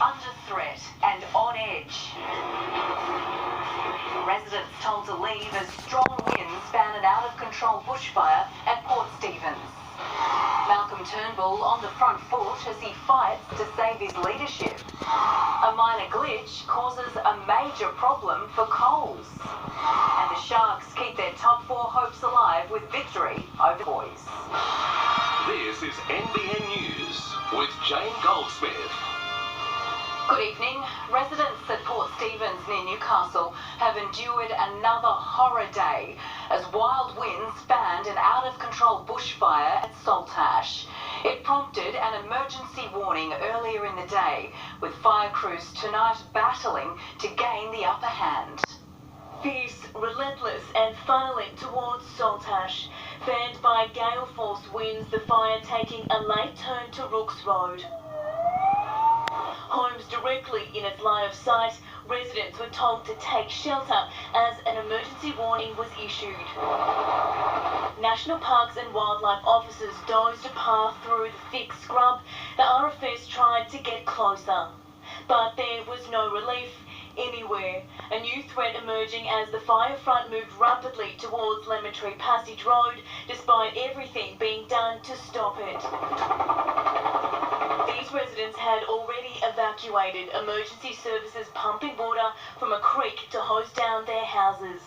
under threat and on edge. Residents told to leave as strong winds fan an out-of-control bushfire at Port Stephens. Malcolm Turnbull on the front foot as he fights to save his leadership. A minor glitch causes a major problem for Coles. And the Sharks keep their top four hopes alive with victory over the boys. This is NBN News with Jane Goldsmith. Good evening. Residents at Port Stephens near Newcastle have endured another horror day as wild winds fanned an out-of-control bushfire at Saltash. It prompted an emergency warning earlier in the day, with fire crews tonight battling to gain the upper hand. Fierce, relentless and funneling towards Saltash. Fanned by gale-force winds, the fire taking a late turn to Rooks Road. Homes directly in its line of sight, residents were told to take shelter as an emergency warning was issued. National Parks and Wildlife officers dozed a path through the thick scrub. The RFS tried to get closer, but there was no relief anywhere. A new threat emerging as the fire front moved rapidly towards Lemon Tree Passage Road, despite everything being done to stop it. These residents had already evacuated, emergency services pumping water from a creek to hose down their houses.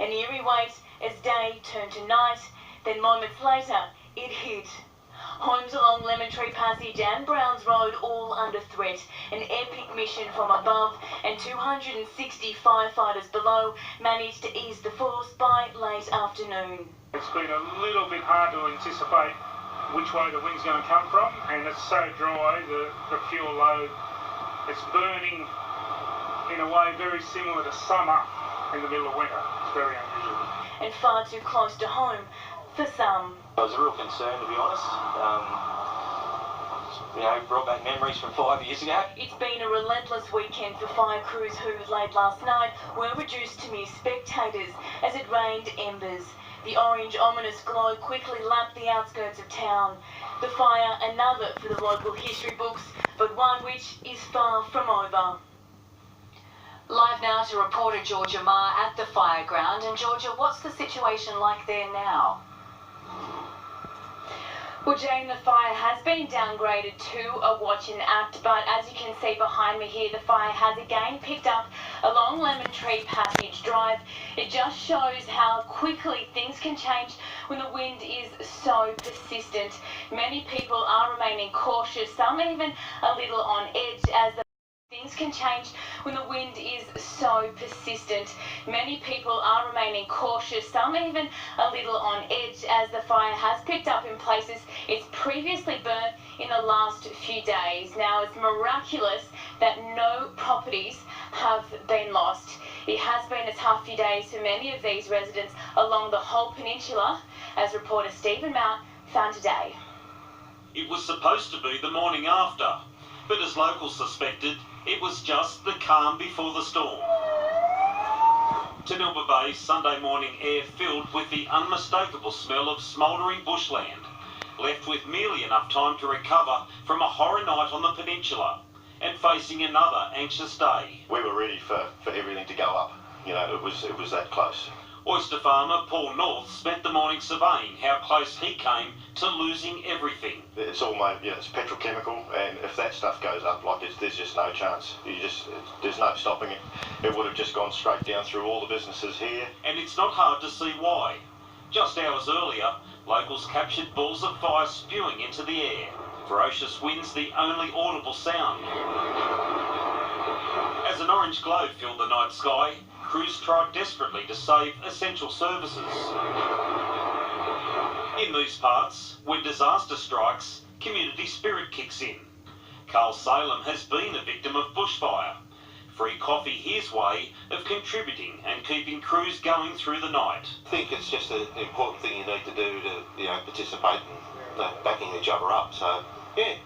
An eerie wait as day turned to night, then moments later it hit. Homes along Lemon Tree Passage and Browns Road all under threat. An epic mission from above and 260 firefighters below managed to ease the force by late afternoon. It's been a little bit hard to anticipate which way the wind's going to come from, and it's so dry, the fuel load, it's burning in a way very similar to summer in the middle of winter. It's very unusual. And far too close to home for some. It was a real concern, to be honest. Brought back memories from 5 years ago. It's been a relentless weekend for fire crews who, late last night, were reduced to mere spectators as it rained embers. The orange, ominous glow quickly lapped the outskirts of town. The fire, another for the local history books, but one which is far from over. Live now to reporter Georgia Ma at the fire ground. And Georgia, what's the situation like there now? Well, Jane, the fire has been downgraded to a watch and act, but as you can see behind me here, the fire has again picked up along Lemon Tree Passage Drive. It just shows how quickly things can change when the wind is so persistent. Many people are remaining cautious, some even a little on edge as the things can change when the wind is so persistent. Many people are remaining cautious, some even a little on edge as the fire has picked up in places it's previously burnt in the last few days. Now, it's miraculous that no properties have been lost. It has been a tough few days for many of these residents along the whole peninsula, as reporter Stephen Mount found today. It was supposed to be the morning after, but as locals suspected, it was just the calm before the storm. Tanilba Bay's Sunday morning air filled with the unmistakable smell of smouldering bushland, left with merely enough time to recover from a horror night on the peninsula and facing another anxious day. We were ready for everything to go up. It was that close. Oyster farmer Paul North spent the morning surveying how close he came to losing everything. It's all made, it's petrochemical, and if that stuff goes up, there's just no chance. There's no stopping it. It would have just gone straight down through all the businesses here. And it's not hard to see why. Just hours earlier, locals captured balls of fire spewing into the air. Ferocious winds the only audible sound. As an orange glow filled the night sky, crews tried desperately to save essential services. In these parts, when disaster strikes, community spirit kicks in. Carl Salem has been a victim of bushfire. Free coffee his way of contributing and keeping crews going through the night. I think it's just an important thing you need to do to participate in backing each other up. So, yeah.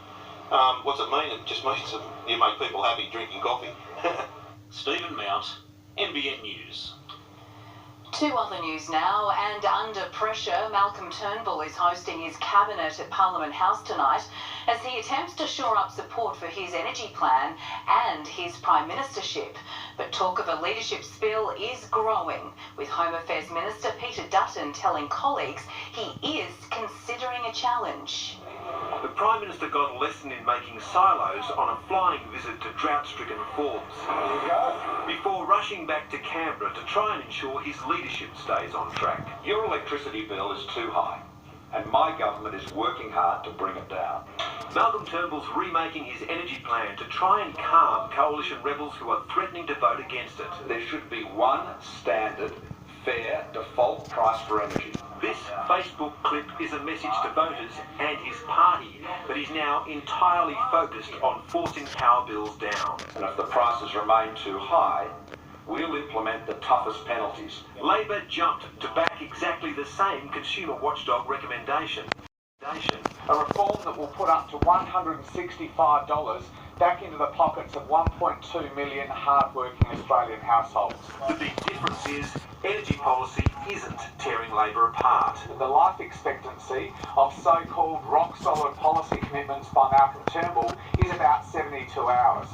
What's it mean? It just means that you make people happy drinking coffee. Stephen Mount, NBN News. To other news now, and under pressure, Malcolm Turnbull is hosting his cabinet at Parliament House tonight as he attempts to shore up support for his energy plan and his prime ministership. But talk of a leadership spill is growing, with Home Affairs Minister Peter Dutton telling colleagues he is considering a challenge. The Prime Minister got a lesson in making silos on a flying visit to drought-stricken Forbes. Before rushing back to Canberra to try and ensure his leadership stays on track. Your electricity bill is too high, and my government is working hard to bring it down. Malcolm Turnbull's remaking his energy plan to try and calm coalition rebels who are threatening to vote against it. There should be one standard, fair default price for energy. This Facebook clip is a message to voters and his party that is now entirely focused on forcing power bills down. And if the prices remain too high, we'll implement the toughest penalties. Labor jumped to back exactly the same consumer watchdog recommendation. A reform that will put up to $165 back into the pockets of 1.2 million hard-working Australian households. The big difference is energy policy isn't tearing Labor apart. The life expectancy of so-called rock-solid policy commitments by Malcolm Turnbull is about 72 hours.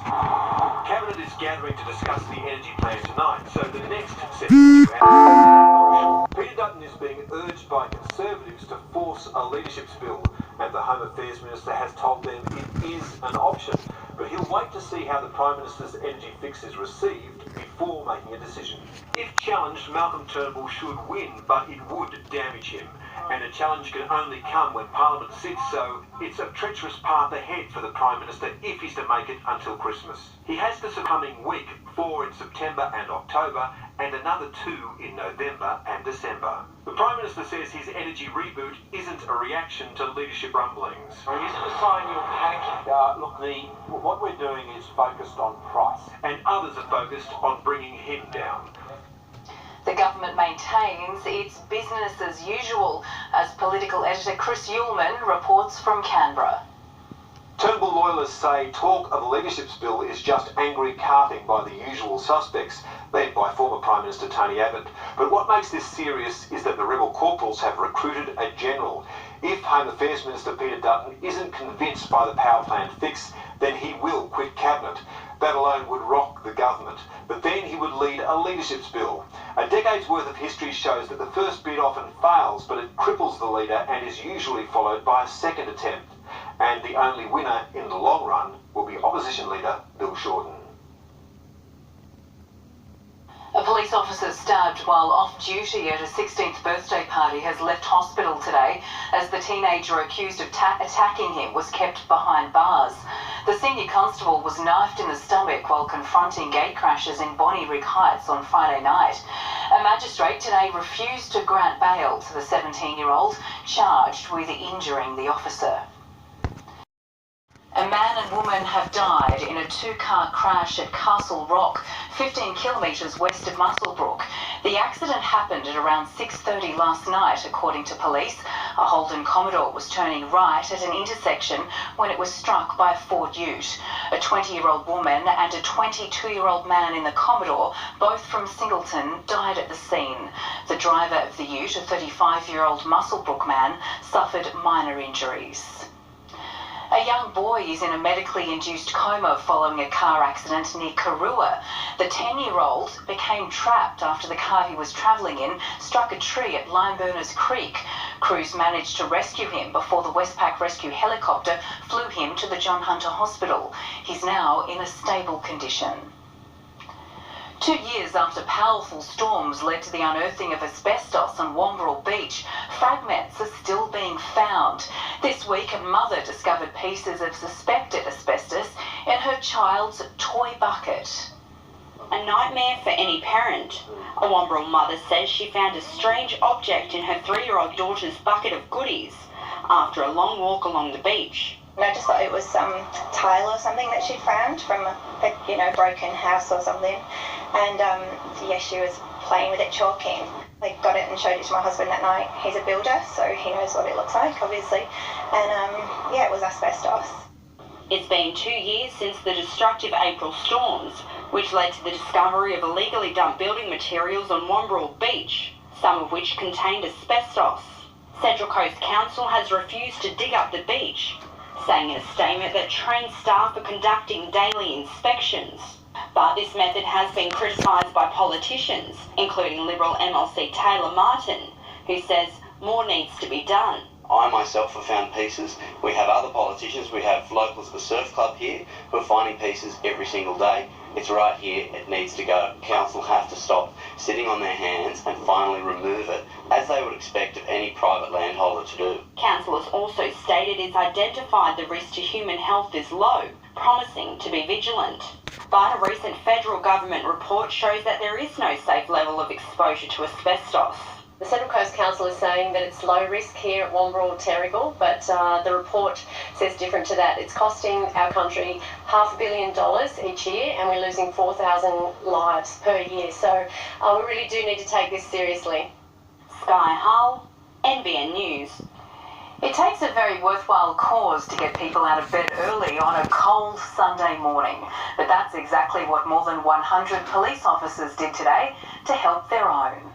Cabinet is gathering to discuss the energy plan tonight, so the next 72 hours. Peter Dutton is being urged by Conservatives to force a leadership spill, and the Home Affairs Minister has told them it is an option, but he'll wait to see how the Prime Minister's energy fix is received before making a decision. If challenged, Malcolm Turnbull should win, but it would damage him, and a challenge can only come when Parliament sits, so it's a treacherous path ahead for the Prime Minister if he's to make it until Christmas. He has this coming week, 4 in September and October, and another 2 in November and December. The Prime Minister says his energy reboot isn't a reaction to leadership rumblings. Is it a sign you're panicking? Look, what we're doing is focused on price. And others are focused on bringing him down. The government maintains it's business as usual, as political editor Chris Uhlmann reports from Canberra. Turnbull loyalists say talk of a leadership spill is just angry carting by the usual suspects, led by former Prime Minister Tony Abbott. But what makes this serious is that the rebel corporals have recruited a general. If Home Affairs Minister Peter Dutton isn't convinced by the power plan fix, then he will quit cabinet. That alone would rock the government, but then he would lead a leadership spill. A decade's worth of history shows that the first bid often fails, but it cripples the leader and is usually followed by a second attempt. And the only winner in the long run will be opposition leader Bill Shorten. A police officer stabbed while off duty at a 16th birthday party has left hospital today as the teenager accused of attacking him was kept behind bars. The senior constable was knifed in the stomach while confronting gatecrashers in Bonnyrigg Heights on Friday night. A magistrate today refused to grant bail to the 17-year-old charged with injuring the officer. A man and woman have died in a two-car crash at Castle Rock, 15 kilometres west of Muswellbrook. The accident happened at around 6:30 last night, according to police. A Holden Commodore was turning right at an intersection when it was struck by a Ford Ute. A 20-year-old woman and a 22-year-old man in the Commodore, both from Singleton, died at the scene. The driver of the Ute, a 35-year-old Muswellbrook man, suffered minor injuries. A young boy is in a medically induced coma following a car accident near Karua. The 10-year-old became trapped after the car he was travelling in struck a tree at Limeburners Creek. Crews managed to rescue him before the Westpac rescue helicopter flew him to the John Hunter Hospital. He's now in a stable condition. 2 years after powerful storms led to the unearthing of asbestos on Wamberal Beach, fragments are still being found. This week, a mother discovered pieces of suspected asbestos in her child's toy bucket. A nightmare for any parent. A Wamberal mother says she found a strange object in her 3-year-old daughter's bucket of goodies after a long walk along the beach. I just thought it was some tile or something that she'd found from a broken house or something. And she was playing with it, chalking. I got it and showed it to my husband that night. He's a builder, so he knows what it looks like, obviously. And it was asbestos. It's been 2 years since the destructive April storms, which led to the discovery of illegally dumped building materials on Wombrel Beach, some of which contained asbestos. Central Coast Council has refused to dig up the beach, saying in a statement that trained staff are conducting daily inspections. But this method has been criticised by politicians, including Liberal MLC Taylor Martin, who says more needs to be done. I myself have found pieces. We have other politicians, we have locals at the surf club here who are finding pieces every single day. It's right here, it needs to go. Council have to stop sitting on their hands and finally remove it, as they would expect of any private landholder to do. Council has also stated it's identified the risk to human health is low, promising to be vigilant. But a recent federal government report shows that there is no safe level of exposure to asbestos. The Central Coast Council is saying that it's low risk here at Wombrel Terrigal, but the report says different to that. It's costing our country $500 million each year, and we're losing 4,000 lives per year. So we really do need to take this seriously. Sky Hull, NBN News. It takes a very worthwhile cause to get people out of bed early on a cold Sunday morning. But that's exactly what more than 100 police officers did today to help their own.